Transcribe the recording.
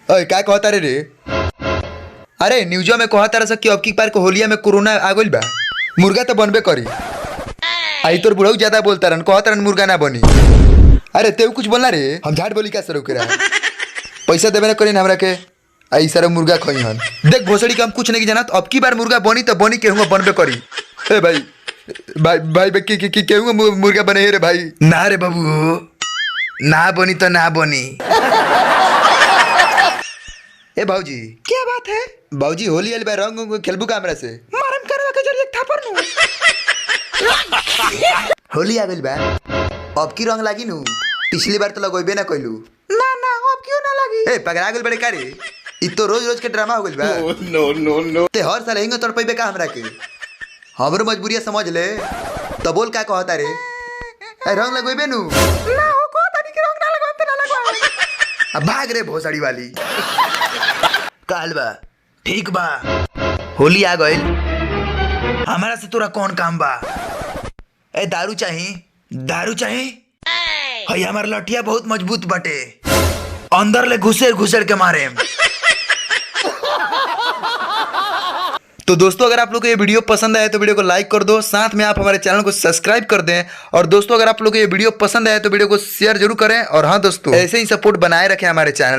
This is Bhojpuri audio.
अरे क्या कहता रे? अरे न्यूज़ो में कहता रहा कि अब की बार को होलिया में कोरोना आ गइल बा, मुर्गा तो बनबे करी। आई तोर बुढ़ऊ ज्यादा बोलता रहन, कहता रहन मुर्गा ना बनी। अरे तेऊ कुछ बोलना रे, हम झाट बोली क्या सर ओकरा? पैसा देवे ना करी हमरा के, आई सारा मुर्गा खई हन। देख भोसड़ी के हम कुछ नहीं जानत, अब की बार मुर्गा बनी तो बनी केहूंगा बनबे करी। ए भाई भाई भाई की केहूंगा मुर्गा बने रे भाई। ना रे बाबू, ना बनी तो ना बनी। ए भाऊजी क्या बात है? भाऊजी होली वाली बार रंग खेलबू का हमरा से? मारम करवा के जरिए थापर नु। होली आ गइल बा, अब की रंग लागी नु? पिछली बार तो लगोइबे ना कइलू। ना ना अब क्यों ना लगी? ए पगड़ा गेल बड़े कारे, इ तो रोज रोज के ड्रामा हो गइल बा। नो नो नो ते हर साल हिंग तोड़ पैबे का हमरा के? हमरो मजबूरिया समझ ले, तो बोल का कहता रे? ए रंग लगोइबे नु? ना हो को तनी के रंग ना लगवा ते ना लगवा। अब भाग रे भोसड़ी वाली। काल बा ठीक बा, होली आ गइल, हमारा से तोरा कौन काम बा? ए दारू चाही? दारू चाही? हई हमार लठिया बहुत मजबूत बटे, अंदर ले घुसेर घुसेर के मारे। तो दोस्तों अगर आप लोग को ये वीडियो पसंद आया तो वीडियो को लाइक कर दो, साथ में आप हमारे चैनल को सब्सक्राइब कर दें। और दोस्तों अगर आप लोग को ये वीडियो पसंद आया तो वीडियो को शेयर जरूर करें। और हाँ दोस्तों, ऐसे ही सपोर्ट बनाए रखें हमारे चैनल।